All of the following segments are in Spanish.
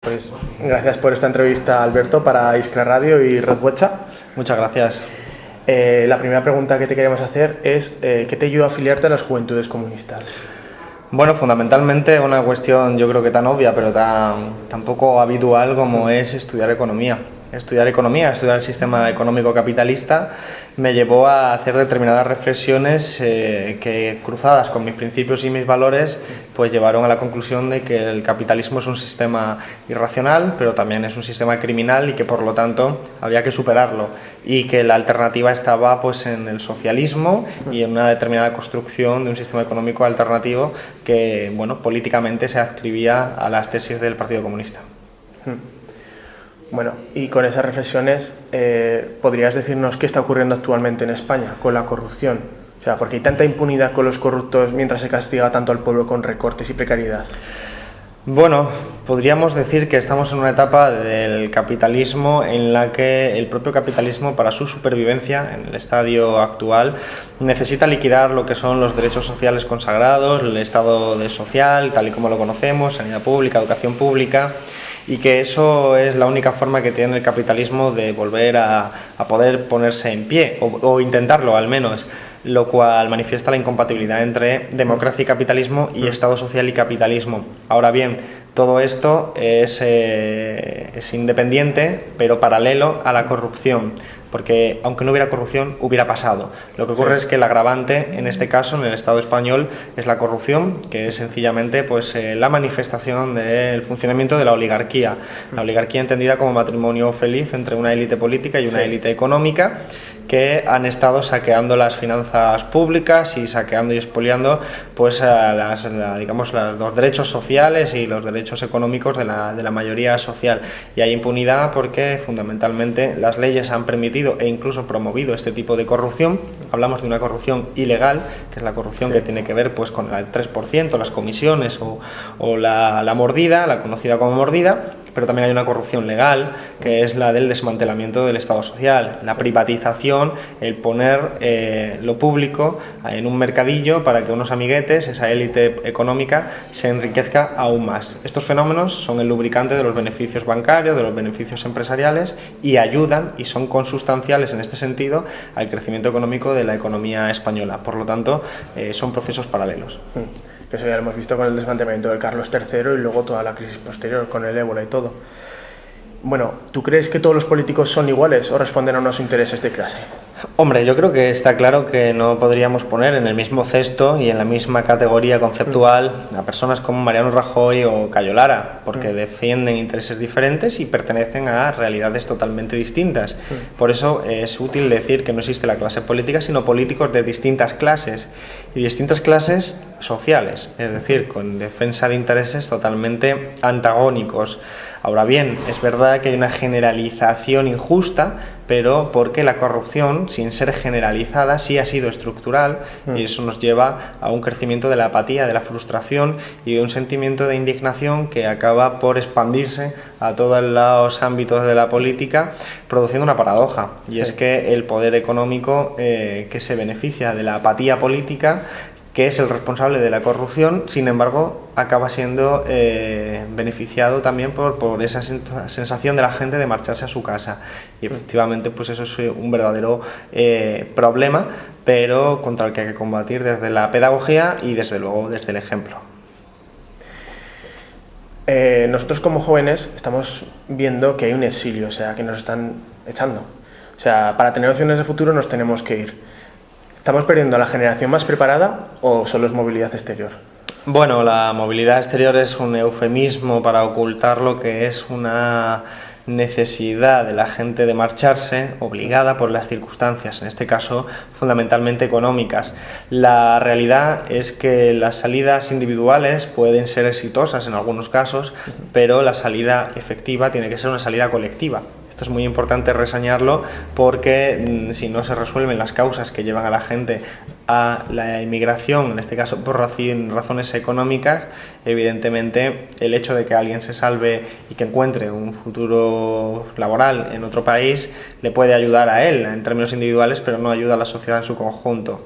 Pues gracias por esta entrevista, Alberto, para Iskra Radio y Red Bocha. Muchas gracias. La primera pregunta que te queremos hacer es ¿qué te ayudó a afiliarte a las Juventudes Comunistas? Bueno, fundamentalmente una cuestión yo creo que tan obvia, pero tan poco habitual como es estudiar economía. Estudiar el sistema económico capitalista, me llevó a hacer determinadas reflexiones que, cruzadas con mis principios y mis valores, pues llevaron a la conclusión de que el capitalismo es un sistema irracional, pero también es un sistema criminal y que por lo tanto había que superarlo, y que la alternativa estaba pues en el socialismo y en una determinada construcción de un sistema económico alternativo que, bueno, políticamente se adscribía a las tesis del Partido Comunista. Bueno, y con esas reflexiones, ¿podrías decirnos qué está ocurriendo actualmente en España con la corrupción? O sea, ¿por qué hay tanta impunidad con los corruptos mientras se castiga tanto al pueblo con recortes y precariedad? Bueno, podríamos decir que estamos en una etapa del capitalismo en la que el propio capitalismo, para su supervivencia en el estadio actual, necesita liquidar lo que son los derechos sociales consagrados, el estado de social, tal y como lo conocemos, sanidad pública, educación pública, y que eso es la única forma que tiene el capitalismo de volver a poder ponerse en pie, o intentarlo al menos, lo cual manifiesta la incompatibilidad entre democracia y capitalismo y Estado social y capitalismo. Ahora bien, todo esto es independiente, pero paralelo a la corrupción, porque aunque no hubiera corrupción, hubiera pasado. Lo que ocurre es que el agravante, en este caso, en el Estado español, es la corrupción, que es sencillamente pues, la manifestación del funcionamiento de la oligarquía entendida como matrimonio feliz entre una élite política y una élite económica, que han estado saqueando las finanzas públicas y saqueando y expoliando pues, los derechos sociales y los derechos económicos de la mayoría social. Y hay impunidad porque fundamentalmente las leyes han permitido e incluso promovido este tipo de corrupción. Hablamos de una corrupción ilegal, que es la corrupción que tiene que ver pues, con el 3%, las comisiones o la mordida, la conocida como mordida, pero también hay una corrupción legal, que es la del desmantelamiento del Estado social, la privatización, el poner lo público en un mercadillo para que unos amiguetes, esa élite económica, se enriquezca aún más. Estos fenómenos son el lubricante de los beneficios bancarios, de los beneficios empresariales, y ayudan y son consustanciales en este sentido al crecimiento económico de la economía española. Por lo tanto, son procesos paralelos. Que eso ya lo hemos visto con el desmantelamiento de Carlos III y luego toda la crisis posterior con el ébola y todo. Bueno, ¿tú crees que todos los políticos son iguales o responden a unos intereses de clase? Hombre, yo creo que está claro que no podríamos poner en el mismo cesto y en la misma categoría conceptual a personas como Mariano Rajoy o Cayo Lara, porque defienden intereses diferentes y pertenecen a realidades totalmente distintas. Por eso es útil decir que no existe la clase política, sino políticos de distintas clases y distintas clases sociales, es decir, con defensa de intereses totalmente antagónicos. Ahora bien, es verdad que hay una generalización injusta, pero porque la corrupción, sin ser generalizada, sí ha sido estructural, y eso nos lleva a un crecimiento de la apatía, de la frustración y de un sentimiento de indignación que acaba por expandirse a todos los ámbitos de la política, produciendo una paradoja, y es que el poder económico que se beneficia de la apatía política, que es el responsable de la corrupción, sin embargo, acaba siendo beneficiado también por esa sensación de la gente de marcharse a su casa. Y efectivamente, pues eso es un verdadero problema, pero contra el que hay que combatir desde la pedagogía y, desde luego, desde el ejemplo. Nosotros como jóvenes estamos viendo que hay un exilio, o sea, que nos están echando. O sea, para tener opciones de futuro nos tenemos que ir. ¿Estamos perdiendo a la generación más preparada o solo es movilidad exterior? Bueno, la movilidad exterior es un eufemismo para ocultar lo que es una necesidad de la gente de marcharse, obligada por las circunstancias, en este caso fundamentalmente económicas. La realidad es que las salidas individuales pueden ser exitosas en algunos casos, pero la salida efectiva tiene que ser una salida colectiva. Esto es muy importante reseñarlo porque si no se resuelven las causas que llevan a la gente a la inmigración, en este caso por razones económicas, evidentemente el hecho de que alguien se salve y que encuentre un futuro laboral en otro país le puede ayudar a él en términos individuales, pero no ayuda a la sociedad en su conjunto.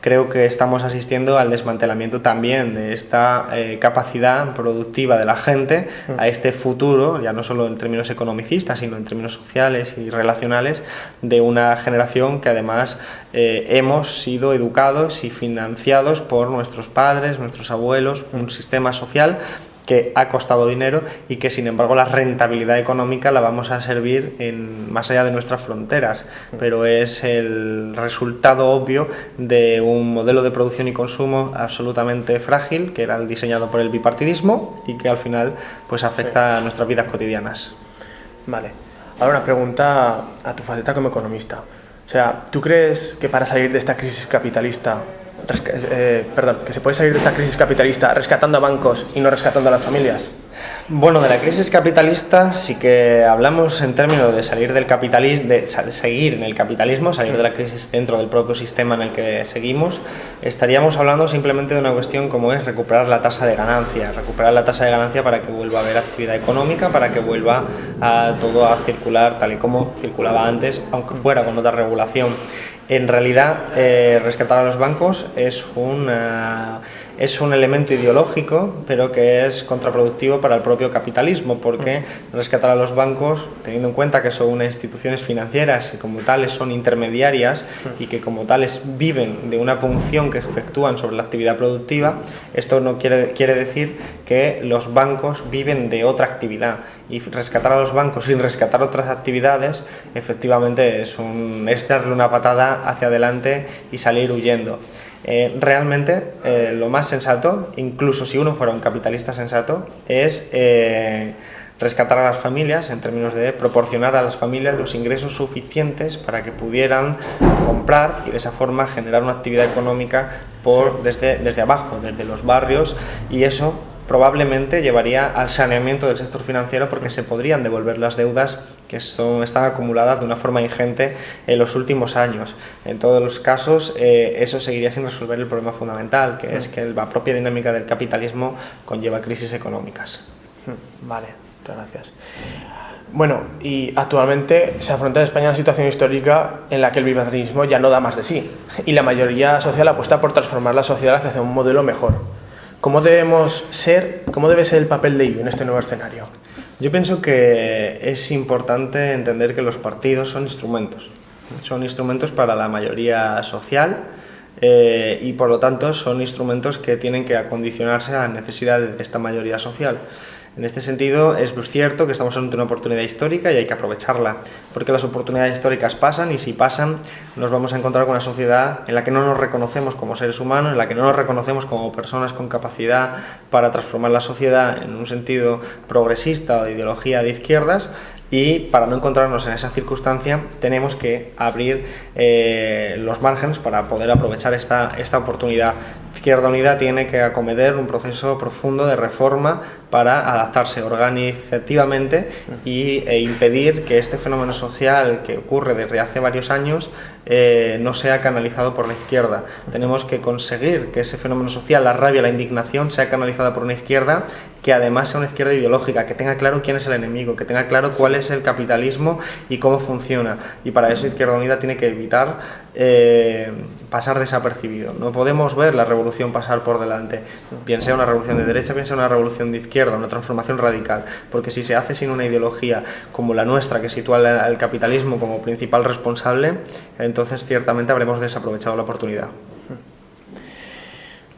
creo que estamos asistiendo al desmantelamiento también de esta capacidad productiva de la gente, a este futuro, ya no solo en términos economicistas, sino en términos sociales y relacionales, de una generación que además hemos sido educados y financiados por nuestros padres, nuestros abuelos, un sistema social que ha costado dinero y que sin embargo la rentabilidad económica la vamos a servir más allá de nuestras fronteras, pero es el resultado obvio de un modelo de producción y consumo absolutamente frágil, que era el diseñado por el bipartidismo y que al final pues afecta a nuestras vidas cotidianas. Vale, ahora una pregunta a tu faceta como economista. O sea, ¿tú crees que para salir de esta crisis capitalista que se puede salir de esta crisis capitalista rescatando a bancos y no rescatando a las familias? Bueno, de la crisis capitalista sí que hablamos en términos de salir del capitalismo, de seguir en el capitalismo, salir de la crisis dentro del propio sistema en el que seguimos. Estaríamos hablando simplemente de una cuestión como es recuperar la tasa de ganancia para que vuelva a haber actividad económica, para que vuelva todo a circular tal y como circulaba antes, aunque fuera con otra regulación. En realidad, rescatar a los bancos es un elemento ideológico, pero que es contraproductivo para el propio capitalismo, porque rescatar a los bancos, teniendo en cuenta que son unas instituciones financieras y como tales son intermediarias y que como tales viven de una punción que efectúan sobre la actividad productiva, esto no quiere decir que los bancos viven de otra actividad, y rescatar a los bancos sin rescatar otras actividades efectivamente es darle una patada hacia adelante y salir huyendo. Realmente lo más sensato, incluso si uno fuera un capitalista sensato, es rescatar a las familias en términos de proporcionar a las familias los ingresos suficientes para que pudieran comprar y de esa forma generar una actividad económica desde abajo, desde los barrios, y eso probablemente llevaría al saneamiento del sector financiero, porque se podrían devolver las deudas que están acumuladas de una forma ingente en los últimos años. En todos los casos eso seguiría sin resolver el problema fundamental, que es que la propia dinámica del capitalismo conlleva crisis económicas. Vale, muchas gracias. Bueno, y actualmente se afronta en España una situación histórica en la que el bipartidismo ya no da más de sí, y la mayoría social apuesta por transformar la sociedad hacia un modelo mejor. ¿Cómo debe ser el papel de ello en este nuevo escenario? Yo pienso que es importante entender que los partidos son instrumentos para la mayoría social, y por lo tanto son instrumentos que tienen que acondicionarse a las necesidades de esta mayoría social. En este sentido, es cierto que estamos ante una oportunidad histórica y hay que aprovecharla, porque las oportunidades históricas pasan, y si pasan nos vamos a encontrar con una sociedad en la que no nos reconocemos como seres humanos, en la que no nos reconocemos como personas con capacidad para transformar la sociedad en un sentido progresista o de ideología de izquierdas, y para no encontrarnos en esa circunstancia tenemos que abrir los márgenes para poder aprovechar esta oportunidad. Izquierda Unida tiene que acometer un proceso profundo de reforma para adaptarse organizativamente e impedir que este fenómeno social que ocurre desde hace varios años no sea canalizado por la izquierda. Tenemos que conseguir que ese fenómeno social, la rabia, la indignación, sea canalizada por una izquierda que además sea una izquierda ideológica, que tenga claro quién es el enemigo, que tenga claro cuál es el capitalismo y cómo funciona. Y para eso Izquierda Unida tiene que evitar pasar desapercibido. No podemos ver la revolución pasar por delante, bien sea una revolución de derecha, bien sea una revolución de izquierda, una transformación radical, porque si se hace sin una ideología como la nuestra, que sitúa al capitalismo como principal responsable, entonces ciertamente habremos desaprovechado la oportunidad.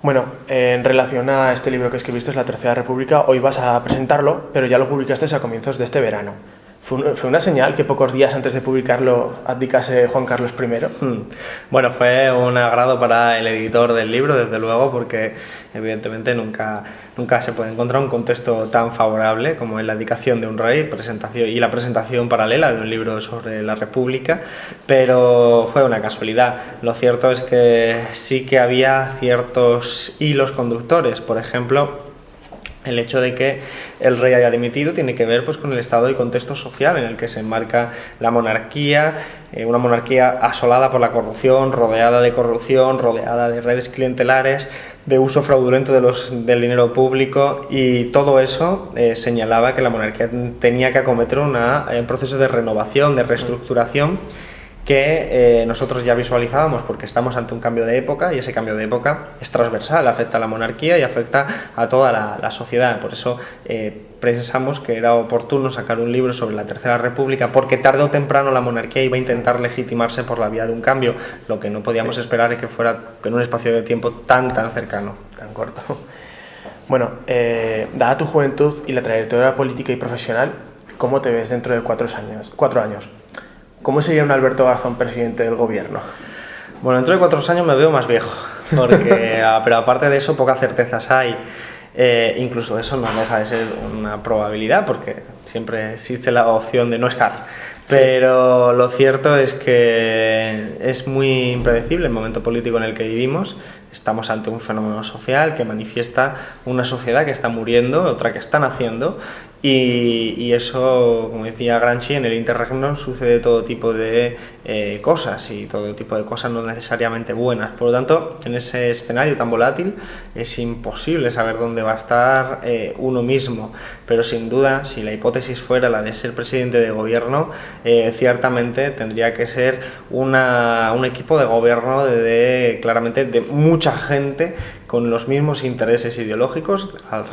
Bueno, en relación a este libro que escribiste, La Tercera República, hoy vas a presentarlo, pero ya lo publicaste a comienzos de este verano. ¿Fue una señal que pocos días antes de publicarlo abdicase Juan Carlos I? Bueno, fue un agrado para el editor del libro, desde luego, porque evidentemente nunca se puede encontrar un contexto tan favorable como en la abdicación de un rey y la presentación paralela de un libro sobre la República, pero fue una casualidad. Lo cierto es que sí que había ciertos hilos conductores. Por ejemplo, el hecho de que el rey haya dimitido tiene que ver pues con el estado y contexto social en el que se enmarca la monarquía, una monarquía asolada por la corrupción, rodeada de redes clientelares, de uso fraudulento del dinero público, y todo eso señalaba que la monarquía tenía que acometer un proceso de renovación, de reestructuración, que nosotros ya visualizábamos, porque estamos ante un cambio de época y ese cambio de época es transversal, afecta a la monarquía y afecta a toda la sociedad. Por eso pensamos que era oportuno sacar un libro sobre la Tercera República, porque tarde o temprano la monarquía iba a intentar legitimarse por la vía de un cambio, lo que no podíamos esperar es que fuera en un espacio de tiempo tan cercano. Tan corto. Bueno, dada tu juventud y la trayectoria política y profesional, ¿cómo te ves dentro de 4 años? ¿Cómo sería un Alberto Garzón presidente del gobierno? Bueno, dentro de 4 años me veo más viejo, porque, pero aparte de eso, pocas certezas hay. Incluso eso no deja de ser una probabilidad, porque siempre existe la opción de no estar. Pero lo cierto es que es muy impredecible el momento político en el que vivimos. Estamos ante un fenómeno social que manifiesta una sociedad que está muriendo, otra que está naciendo, y eso, como decía Gramsci, en el interregno sucede todo tipo de cosas, y todo tipo de cosas no necesariamente buenas. Por lo tanto, en ese escenario tan volátil es imposible saber dónde va a estar uno mismo, pero sin duda, si la hipótesis fuera la de ser presidente de gobierno, ciertamente tendría que ser un equipo de gobierno claramente de mucha gente con los mismos intereses ideológicos al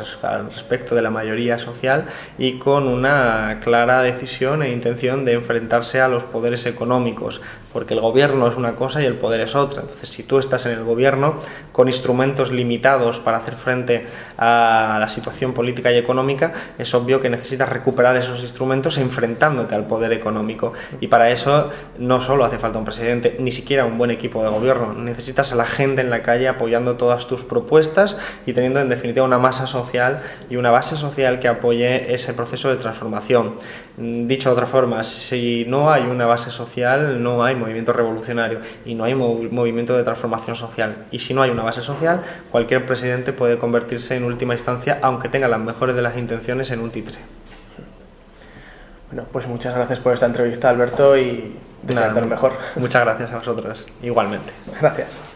respecto de la mayoría social y con una clara decisión e intención de enfrentarse a los poderes económicos, porque el gobierno es una cosa y el poder es otra. Entonces, si tú estás en el gobierno con instrumentos limitados para hacer frente a la situación política y económica, es obvio que necesitas recuperar esos instrumentos enfrentándote al poder económico, y para eso no solo hace falta un presidente, ni siquiera un buen equipo de gobierno, necesitas a la gente en la calle apoyando todas tus propuestas y teniendo en definitiva una masa social y una base social que apoye ese proceso de transformación. Dicho de otra forma, si no hay una base social, no hay movimiento revolucionario y no hay movimiento de transformación social. Y si no hay una base social, cualquier presidente puede convertirse en última instancia, aunque tenga las mejores de las intenciones, en un títere. Bueno, pues muchas gracias por esta entrevista, Alberto, y desearte lo mejor. Muchas gracias a vosotros, igualmente. Gracias.